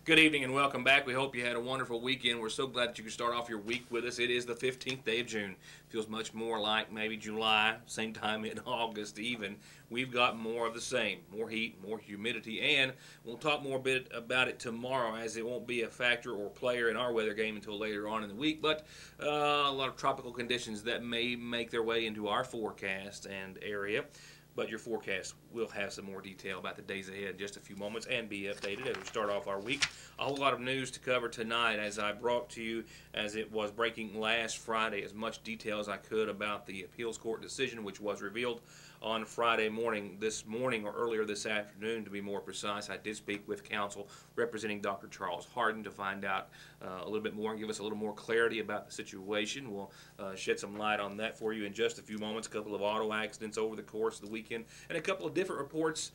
Good evening and welcome back. We hope you had a wonderful weekend. We're so glad that you could start off your week with us. It is the 15th day of June. Feels much more like maybe July, same time in August even. We've got more of the same. More heat, more humidity, and we'll talk more a bit about it tomorrow as it won't be a factor or player in our weather game until later on in the week, but a lot of tropical conditions that may make their way into our forecast and area. But your forecast will have some more detail about the days ahead in just a few moments and be updated as we start off our week. A whole lot of news to cover tonight, as I brought to you as it was breaking last Friday, as much detail as I could about the appeals court decision, which was revealed on Friday morning, this morning or earlier this afternoon to be more precise. I did speak with counsel representing Dr. Charles Harden to find out a little bit more and give us a little more clarity about the situation. We'll shed some light on that for you in just a few moments. A couple of auto accidents over the course of the weekend and a couple of different reports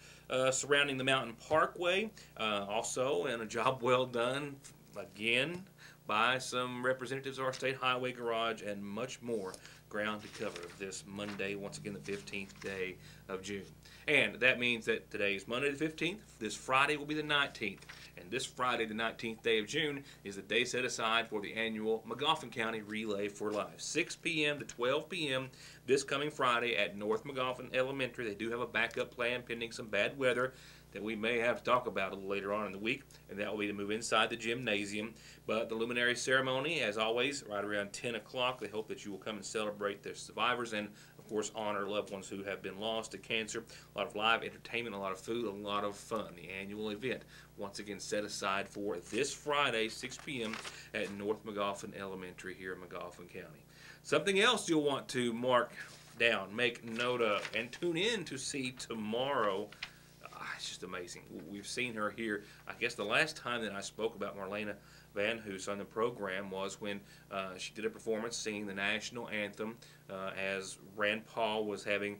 surrounding the Mountain Parkway. Also, and a job well done again by some representatives of our state highway garage, and much more ground to cover this Monday, once again the 15th day of June. And that means that today is Monday the 15th, this Friday will be the 19th, and this Friday the 19th day of June is the day set aside for the annual Magoffin County Relay for Life. 6 p.m. to 12 p.m. this coming Friday at North Magoffin Elementary. They do have a backup plan pending some bad weather that we may have to talk about a little later on in the week, and that will be to move inside the gymnasium. But the luminary ceremony, as always, right around 10 o'clock. They hope that you will come and celebrate their survivors and, of course, honor loved ones who have been lost to cancer. A lot of live entertainment, a lot of food, a lot of fun. The annual event, once again, set aside for this Friday, 6 p.m. at North Magoffin Elementary here in Magoffin County. Something else you'll want to mark down, make note of, and tune in to see tomorrow. It's just amazing. We've seen her here. I guess the last time that I spoke about Marlena Van Hoos on the program was when she did a performance singing the national anthem as Rand Paul was having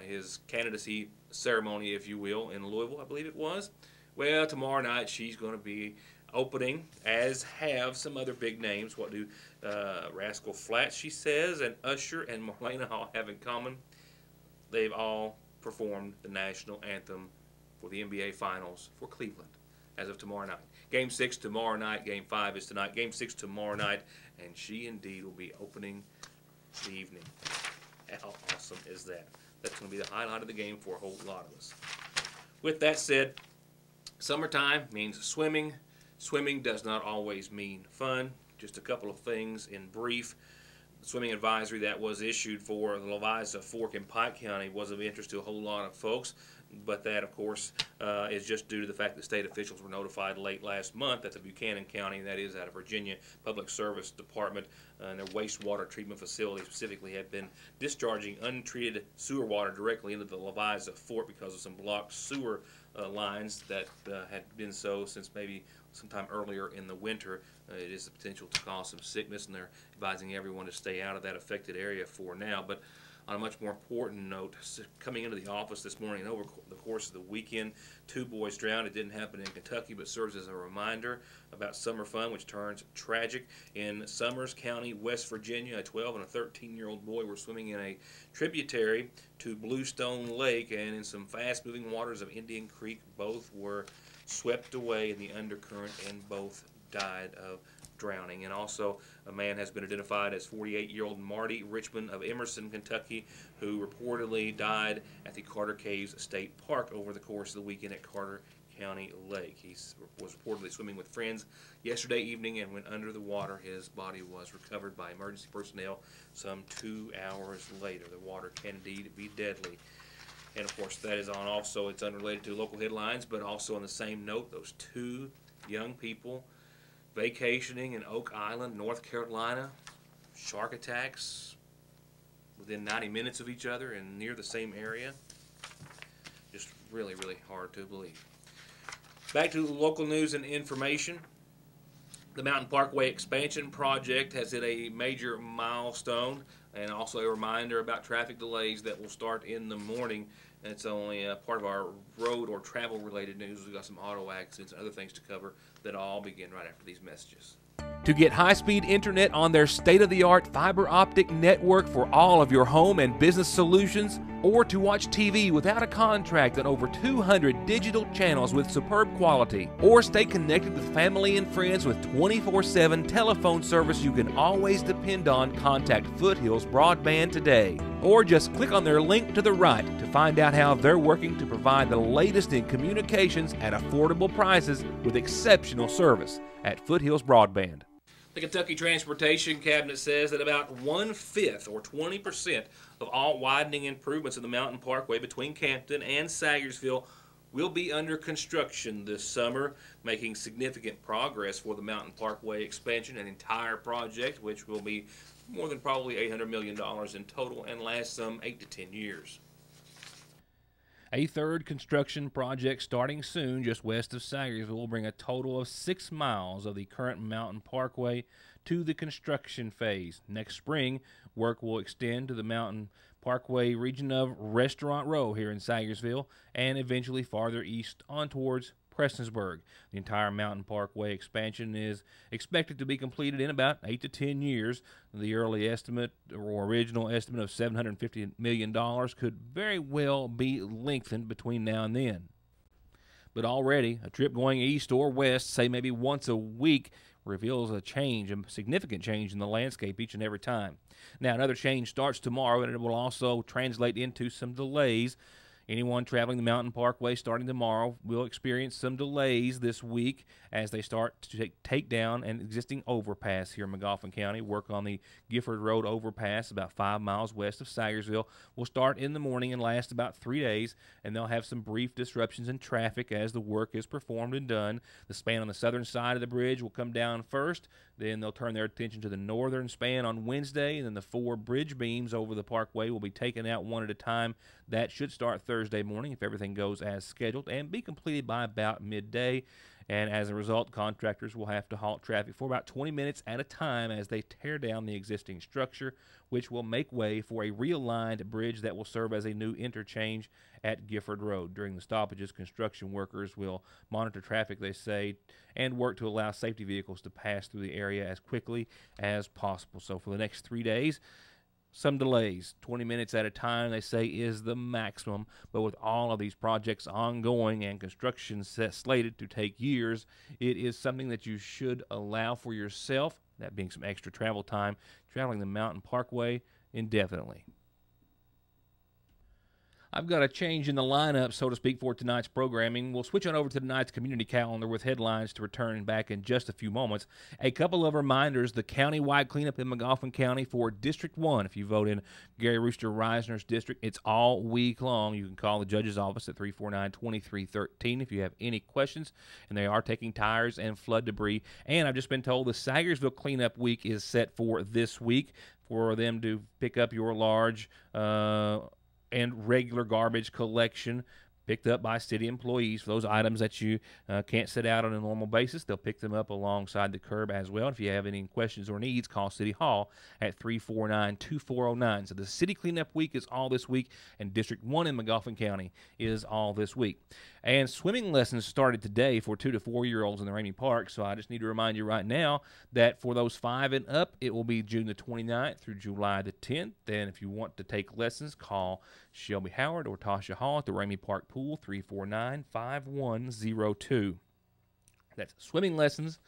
his candidacy ceremony, if you will, in Louisville, I believe it was. Well, tomorrow night she's going to be opening, as have some other big names. What do Rascal Flatts, she says, and Usher and Marlena all have in common? They've all performed the national anthem for the NBA Finals for Cleveland as of tomorrow night. Game 6 tomorrow night. Game 5 is tonight. Game 6 tomorrow night, and she indeed will be opening the evening. How awesome is that? That's going to be the highlight of the game for a whole lot of us. With that said, summertime means swimming. Swimming does not always mean fun. Just a couple of things in brief. The swimming advisory that was issued for the Leviza, Fork, and Pike County was of interest to a whole lot of folks, but that, of course, is just due to the fact that state officials were notified late last month that the Buchanan County, that is out of Virginia, Public Service Department and their wastewater treatment facility specifically had been discharging untreated sewer water directly into the Leviza Fork because of some blocked sewer lines that had been so since maybe sometime earlier in the winter. It is the potential to cause some sickness, and they're advising everyone to stay out of that affected area for now. But on a much more important note, coming into the office this morning and over the course of the weekend, 2 boys drowned. It didn't happen in Kentucky, but serves as a reminder about summer fun, which turns tragic. In Summers County, West Virginia, a 12 and a 13-year-old boy were swimming in a tributary to Bluestone Lake, and in some fast-moving waters of Indian Creek, both were swept away in the undercurrent, and both died of drowning. And also, a man has been identified as 48-year-old Marty Richmond of Emerson, Kentucky, who reportedly died at the Carter Caves State Park over the course of the weekend at Carter County Lake. He was reportedly swimming with friends yesterday evening and went under the water. His body was recovered by emergency personnel some 2 hours later. The water can indeed be deadly. And of course, that is on also, it's unrelated to local headlines, but also on the same note, those 2 young people vacationing in Oak Island, North Carolina, shark attacks within 90 minutes of each other and near the same area. Just really, really hard to believe. Back to local news and information. The Mountain Parkway expansion project has hit a major milestone, and also a reminder about traffic delays that will start in the morning. And it's only part of our road or travel related news. We've got some auto accidents and other things to cover that all begin right after these messages. To get high-speed internet on their state-of-the-art fiber optic network for all of your home and business solutions, or to watch TV without a contract on over 200 digital channels with superb quality, or stay connected with family and friends with 24/7 telephone service you can always depend on, contact Foothills Broadband today. Or just click on their link to the right to find out how they're working to provide the latest in communications at affordable prices with exceptional service at Foothills Broadband. The Kentucky Transportation Cabinet says that about 1/5 or 20% of all widening improvements in the Mountain Parkway between Campton and Sayersville will be under construction this summer, making significant progress for the Mountain Parkway expansion, an entire project which will be more than probably $800 million in total and last some 8 to 10 years. A third construction project starting soon just west of Sayersville will bring a total of 6 miles of the current Mountain Parkway to the construction phase. Next spring, work will extend to the Mountain Parkway region of Restaurant Row here in Sayersville and eventually farther east on towards Prestonsburg. The entire Mountain Parkway expansion is expected to be completed in about 8 to 10 years. The early estimate or original estimate of $750 million could very well be lengthened between now and then. But already, a trip going east or west, say maybe once a week, reveals a change, a significant change in the landscape each and every time. Now, another change starts tomorrow, and it will also translate into some delays. Anyone traveling the Mountain Parkway starting tomorrow will experience some delays this week as they start to take down an existing overpass here in Magoffin County. Work on the Gifford Road overpass about 5 miles west of Sayersville will start in the morning and last about 3 days, and they'll have some brief disruptions in traffic as the work is performed and done. The span on the southern side of the bridge will come down first, then they'll turn their attention to the northern span on Wednesday, and then the 4 bridge beams over the parkway will be taken out one at a time. That should start Thursday morning if everything goes as scheduled and be completed by about midday. And as a result, contractors will have to halt traffic for about 20 minutes at a time as they tear down the existing structure, which will make way for a realigned bridge that will serve as a new interchange at Gifford Road. During the stoppages, construction workers will monitor traffic, they say, and work to allow safety vehicles to pass through the area as quickly as possible. So for the next 3 days, some delays, 20 minutes at a time, they say, is the maximum. But with all of these projects ongoing and construction slated to take years, it is something that you should allow for yourself, that being some extra travel time, traveling the Mountain Parkway indefinitely. I've got a change in the lineup, so to speak, for tonight's programming. We'll switch on over to tonight's community calendar with headlines to return back in just a few moments. A couple of reminders: the countywide cleanup in Magoffin County for District 1. If you vote in Gary Rooster Reisner's district, it's all week long. You can call the judge's office at 349-2313 if you have any questions, and they are taking tires and flood debris. And I've just been told the Sayersville cleanup week is set for this week for them to pick up your large and regular garbage collection picked up by city employees for those items that you can't set out on a normal basis. They'll pick them up alongside the curb as well. If you have any questions or needs, call City Hall at 349-2409. So the city cleanup week is all this week, and District 1 in Magoffin County is all this week. And swimming lessons started today for 2 to 4-year-olds in the Ramey Park, so I just need to remind you right now that for those 5 and up, it will be June the 29th through July the 10th. And if you want to take lessons, call Shelby Howard or Tasha Hall at the Ramey Park Pool, 349-5102. That's swimming lessons.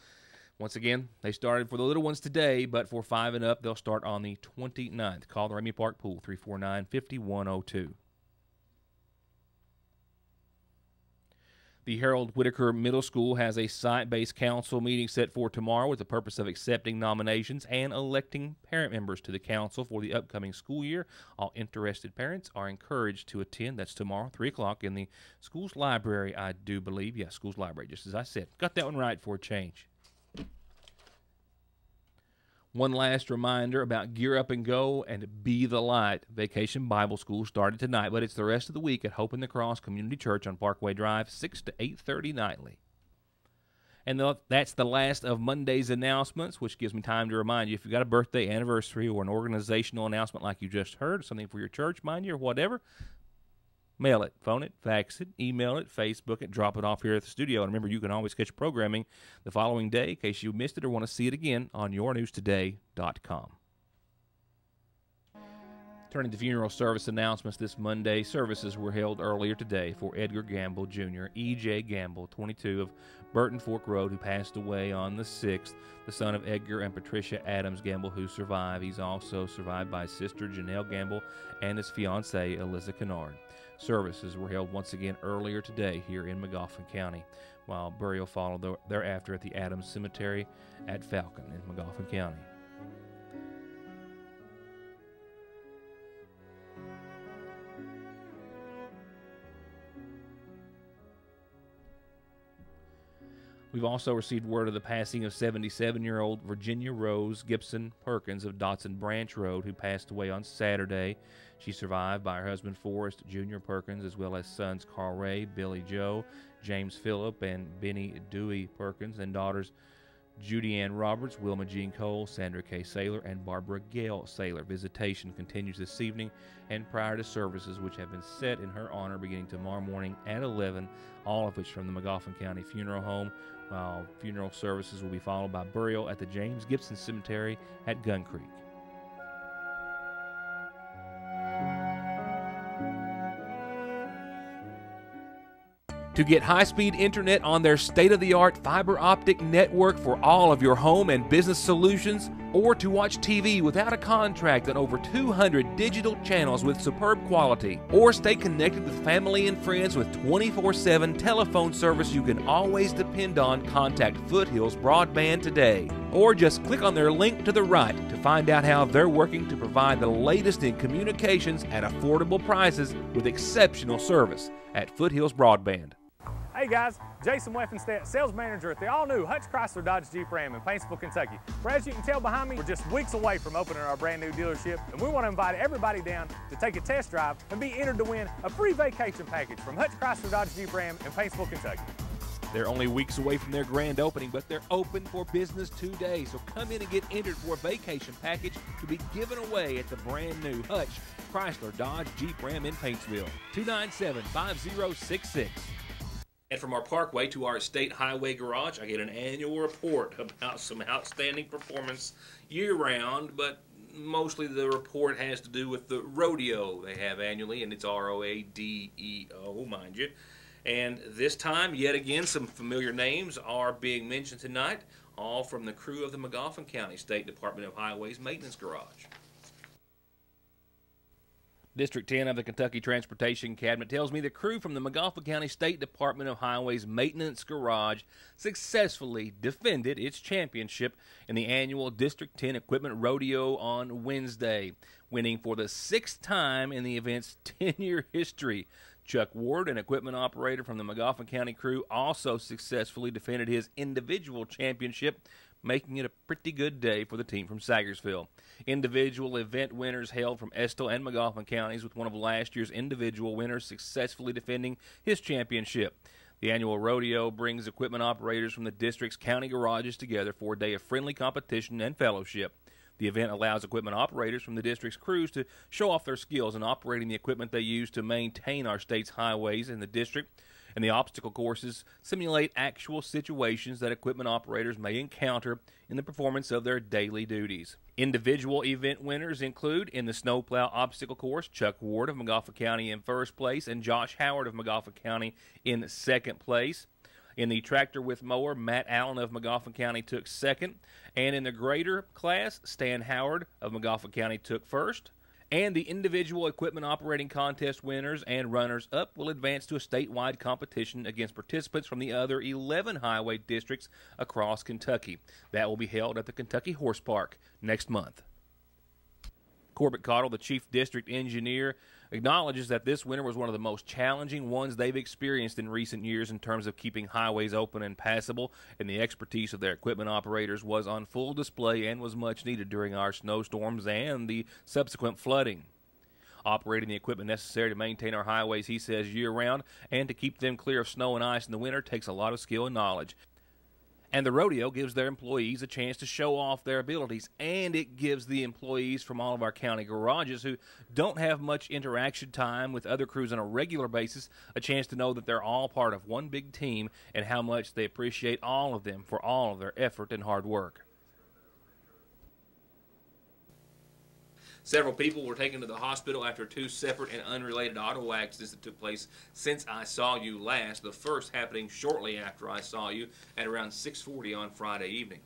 Once again, they started for the little ones today, but for 5 and up, they'll start on the 29th. Call the Ramey Park Pool, 349-5102. The Harold Whitaker Middle School has a site-based council meeting set for tomorrow with the purpose of accepting nominations and electing parent members to the council for the upcoming school year. All interested parents are encouraged to attend. That's tomorrow, 3 o'clock in the school's library, I do believe. Yeah, school's library, just as I said. Got that one right for a change. One last reminder about Gear Up and Go and Be the Light. Vacation Bible School started tonight, but it's the rest of the week at Hope in the Cross Community Church on Parkway Drive, 6 to 8:30 nightly. And that's the last of Monday's announcements, which gives me time to remind you, if you've got a birthday, anniversary, or an organizational announcement like you just heard, something for your church, mind you, or whatever, Mail it, phone it, fax it, email it, Facebook it, drop it off here at the studio. And remember, you can always catch programming the following day in case you missed it or want to see it again on yournewstoday.com. Turning to funeral service announcements this Monday, services were held earlier today for Edgar Gamble Jr., E.J. Gamble, 22, of Burton Fork Road, who passed away on the 6th, the son of Edgar and Patricia Adams Gamble, who survive. He's also survived by his sister Janelle Gamble and his fiancée, Eliza Kennard. Services were held once again earlier today here in Magoffin County, while burial followed thereafter at the Adams Cemetery at Falcon in Magoffin County. We've also received word of the passing of 77-year-old Virginia Rose Gibson Perkins of Dotson Branch Road, who passed away on Saturday. She's survived by her husband Forrest Jr. Perkins, as well as sons Carl Ray, Billy Joe, James Phillip, and Benny Dewey Perkins, and daughters Judy Ann Roberts, Wilma Jean Cole, Sandra K. Saylor, and Barbara Gail Saylor. Visitation continues this evening and prior to services which have been set in her honor beginning tomorrow morning at 11, all of which from the Magoffin County Funeral Home, while funeral services will be followed by burial at the James Gibson Cemetery at Gun Creek. To get high-speed internet on their state-of-the-art fiber optic network for all of your home and business solutions, or to watch TV without a contract on over 200 digital channels with superb quality, or stay connected with family and friends with 24/7 telephone service you can always depend on, contact Foothills Broadband today. Or just click on their link to the right to find out how they're working to provide the latest in communications at affordable prices with exceptional service at Foothills Broadband. Hey guys, Jason Weffenstedt, sales manager at the all-new Hutch Chrysler Dodge Jeep Ram in Paintsville, Kentucky. Where, as you can tell behind me, we're just weeks away from opening our brand new dealership, and we want to invite everybody down to take a test drive and be entered to win a free vacation package from Hutch Chrysler Dodge Jeep Ram in Paintsville, Kentucky. They're only weeks away from their grand opening, but they're open for business today. So come in and get entered for a vacation package to be given away at the brand new Hutch Chrysler Dodge Jeep Ram in Paintsville. 297-5066. And from our parkway to our state highway garage, I get an annual report about some outstanding performance year-round, but mostly the report has to do with the rodeo they have annually, and it's R-O-A-D-E-O, mind you. And this time, yet again, some familiar names are being mentioned tonight, all from the crew of the Magoffin County State Department of Highways Maintenance Garage. District 10 of the Kentucky Transportation Cabinet tells me the crew from the Magoffin County State Department of Highways Maintenance Garage successfully defended its championship in the annual District 10 Equipment Rodeo on Wednesday, winning for the 6th time in the event's 10-year history. Chuck Ward, an equipment operator from the Magoffin County crew, also successfully defended his individual championship, making it a pretty good day for the team from Sagersville. Individual event winners hailed from Estill and Magoffin counties, with one of last year's individual winners successfully defending his championship. The annual rodeo brings equipment operators from the district's county garages together for a day of friendly competition and fellowship. The event allows equipment operators from the district's crews to show off their skills in operating the equipment they use to maintain our state's highways in the district, and the obstacle courses simulate actual situations that equipment operators may encounter in the performance of their daily duties. Individual event winners include, in the snowplow obstacle course, Chuck Ward of Magoffin County in first place and Josh Howard of Magoffin County in second place. In the tractor with mower, Matt Allen of Magoffin County took second. And in the grader class, Stan Howard of Magoffin County took first. And the individual equipment operating contest winners and runners-up will advance to a statewide competition against participants from the other 11 highway districts across Kentucky. That will be held at the Kentucky Horse Park next month. Corbett Cottle, the chief district engineer, acknowledges that this winter was one of the most challenging ones they've experienced in recent years in terms of keeping highways open and passable, and the expertise of their equipment operators was on full display and was much needed during our snowstorms and the subsequent flooding. Operating the equipment necessary to maintain our highways, he says, year-round, and to keep them clear of snow and ice in the winter takes a lot of skill and knowledge. And the rodeo gives their employees a chance to show off their abilities, and it gives the employees from all of our county garages who don't have much interaction time with other crews on a regular basis a chance to know that they're all part of one big team and how much they appreciate all of them for all of their effort and hard work. Several people were taken to the hospital after 2 separate and unrelated auto accidents that took place since I saw you last, the first happening shortly after I saw you at around 6:40 on Friday evening.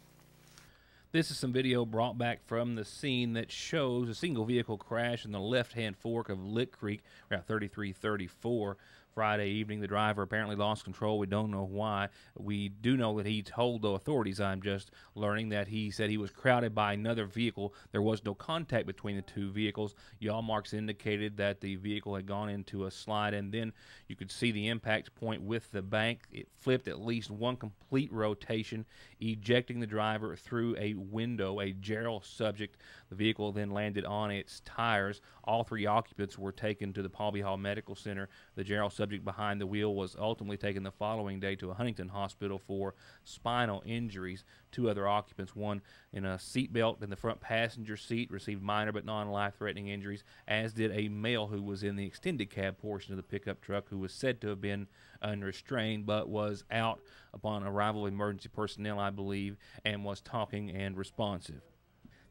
This is some video brought back from the scene that shows a single vehicle crash in the left-hand fork of Lick Creek around 3334 Friday evening. The driver apparently lost control. We don't know why. We do know that he told the authorities, I'm just learning, that he said he was crowded by another vehicle. There was no contact between the two vehicles. Yaw marks indicated that the vehicle had gone into a slide, and then you could see the impact point with the bank. It flipped at least one complete rotation, ejecting the driver through a window, a Gerald subject. The vehicle then landed on its tires. All 3 occupants were taken to the Palby Hall Medical Center. The Gerald subject behind the wheel was ultimately taken the following day to a Huntington hospital for spinal injuries. 2 other occupants, one in a seatbelt in the front passenger seat, received minor but non-life-threatening injuries, as did a male who was in the extended cab portion of the pickup truck, who was said to have been unrestrained but was out upon arrival of emergency personnel, I believe, and was talking and responsive.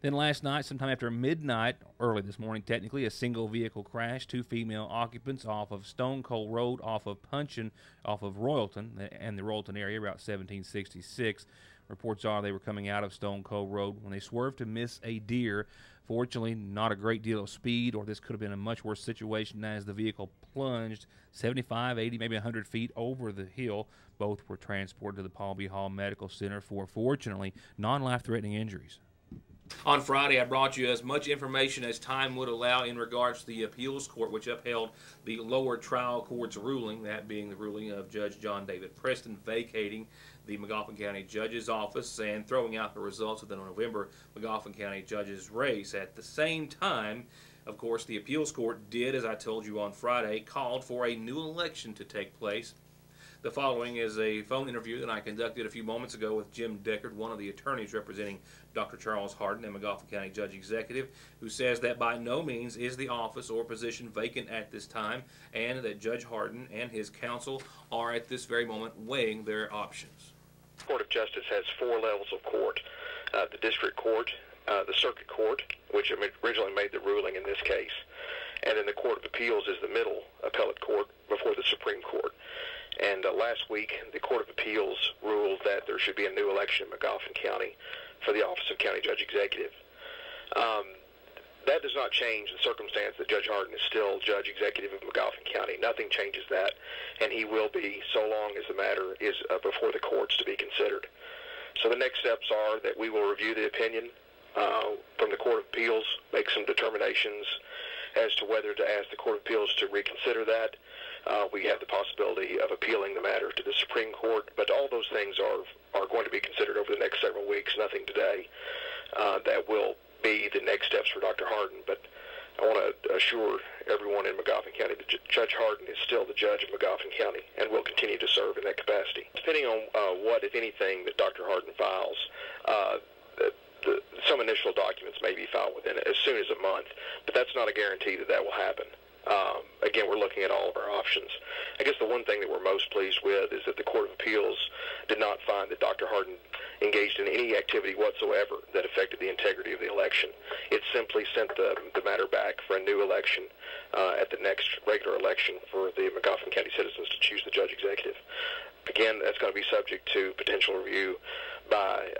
Then last night, sometime after midnight, early this morning technically, a single vehicle crash. 2 female occupants off of Stone Cold Road, off of Punchin, off of Royalton, and the Royalton area, Route 1766. Reports are they were coming out of Stone Cold Road when they swerved to miss a deer. Fortunately, not a great deal of speed, or this could have been a much worse situation as the vehicle plunged 75, 80, maybe 100 feet over the hill. Both were transported to the Palby Hall Medical Center for, fortunately, non-life-threatening injuries. On Friday, I brought you as much information as time would allow in regards to the appeals court, which upheld the lower trial court's ruling, that being the ruling of Judge John David Preston vacating the Magoffin County Judge's office and throwing out the results of the November Magoffin County Judge's race. At the same time, of course, the appeals court did, as I told you on Friday, called for a new election to take place. The following is a phone interview that I conducted a few moments ago with Jim Deckard, one of the attorneys representing Dr. Charles Hardin, a Magoffin County Judge Executive, who says that by no means is the office or position vacant at this time, and that Judge Hardin and his counsel are at this very moment weighing their options. The Court of Justice has 4 levels of court. The District Court, the Circuit Court, which originally made the ruling in this case, and then the Court of Appeals is the middle appellate court before the Supreme Court. And last week, the Court of Appeals ruled that there should be a new election in Magoffin County for the office of County Judge Executive. That does not change the circumstance that Judge Hardin is still Judge Executive of Magoffin County. Nothing changes that, and he will be so long as the matter is before the courts to be considered. So the next steps are that we will review the opinion from the Court of Appeals, make some determinations as to whether to ask the Court of Appeals to reconsider that. We have the possibility of appealing the matter to the Supreme Court, but all those things are going to be considered over the next several weeks, nothing today. That will be the next steps for Dr. Hardin, but I want to assure everyone in Magoffin County that Judge Hardin is still the judge of Magoffin County and will continue to serve in that capacity. Depending on what, if anything, that Dr. Hardin files, some initial documents may be filed within as soon as a month, but that's not a guarantee that that will happen. Again, we're looking at all of our options. I guess the one thing that we're most pleased with is that the Court of Appeals did not find that Dr. Hardin engaged in any activity whatsoever that affected the integrity of the election. It simply sent the matter back for a new election at the next regular election for the Magoffin County citizens to choose the Judge Executive. Again, that's going to be subject to potential review by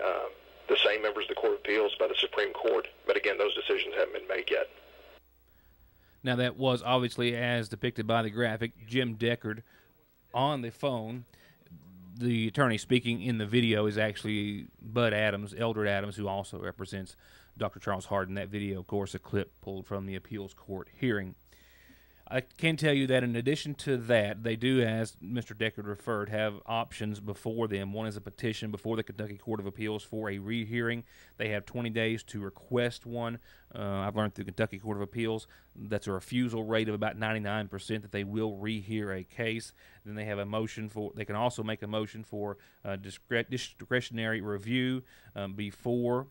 the same members of the Court of Appeals, by the Supreme Court, but again, those decisions haven't been made yet. Now, that was obviously, as depicted by the graphic, Jim Deckard on the phone. The attorney speaking in the video is actually Bud Adams, Eldred Adams, who also represents Dr. Charles Hardin. That video, of course, a clip pulled from the appeals court hearing. I can tell you that in addition to that, they do, as Mr. Deckard referred, have options before them. One is a petition before the Kentucky Court of Appeals for a rehearing. They have 20 days to request one. I've learned through Kentucky Court of Appeals that's a refusal rate of about 99% that they will rehear a case. Then they have a motion for, they can also make a motion for discretionary review before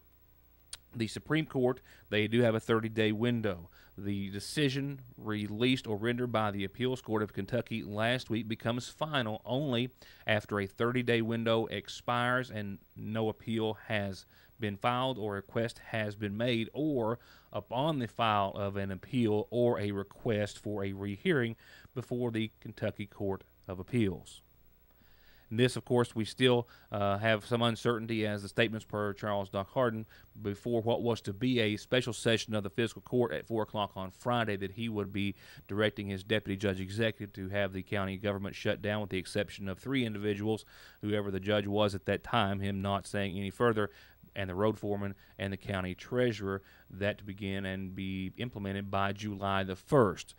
the Supreme Court. They do have a 30-day window. The decision released or rendered by the Appeals Court of Kentucky last week becomes final only after a 30-day window expires and no appeal has been filed or request has been made, or upon the file of an appeal or a request for a rehearing before the Kentucky Court of Appeals. And this, of course, we still have some uncertainty as the statements per Charles Doc Harden before what was to be a special session of the fiscal court at 4 o'clock on Friday, that he would be directing his deputy judge executive to have the county government shut down with the exception of 3 individuals, whoever the judge was at that time, him not saying any further, and the road foreman and the county treasurer, that to begin and be implemented by July the 1st.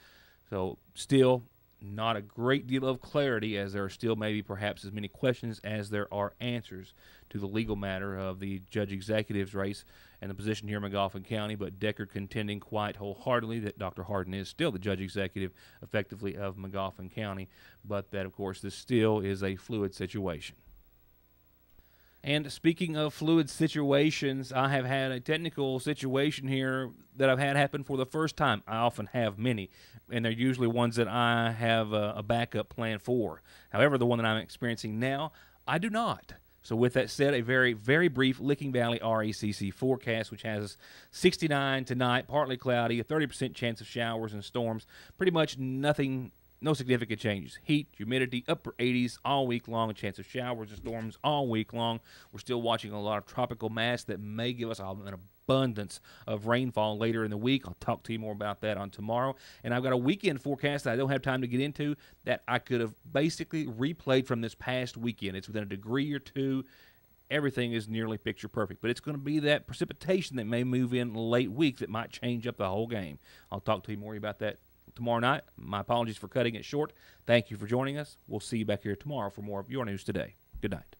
So still not a great deal of clarity, as there are still maybe perhaps as many questions as there are answers to the legal matter of the judge executive's race and the position here in Magoffin County, but Deckard contending quite wholeheartedly that Dr. Harden is still the judge executive effectively of Magoffin County, but that, of course, this still is a fluid situation. And speaking of fluid situations, I have had a technical situation here that I've had happen for the first time. I often have many, and they're usually ones that I have a backup plan for. However, the one that I'm experiencing now, I do not. So with that said, a very, very brief Licking Valley RACC forecast, which has 69 tonight, partly cloudy, a 30% chance of showers and storms, pretty much nothing. No significant changes. Heat, humidity, upper 80s all week long. A chance of showers and storms all week long. We're still watching a lot of tropical mass that may give us an abundance of rainfall later in the week. I'll talk to you more about that on tomorrow. And I've got a weekend forecast that I don't have time to get into that I could have basically replayed from this past weekend. It's within a degree or two. Everything is nearly picture perfect. But it's going to be that precipitation that may move in late week that might change up the whole game. I'll talk to you more about that tomorrow night. My apologies for cutting it short. Thank you for joining us. We'll see you back here tomorrow for more of your news today. Good night.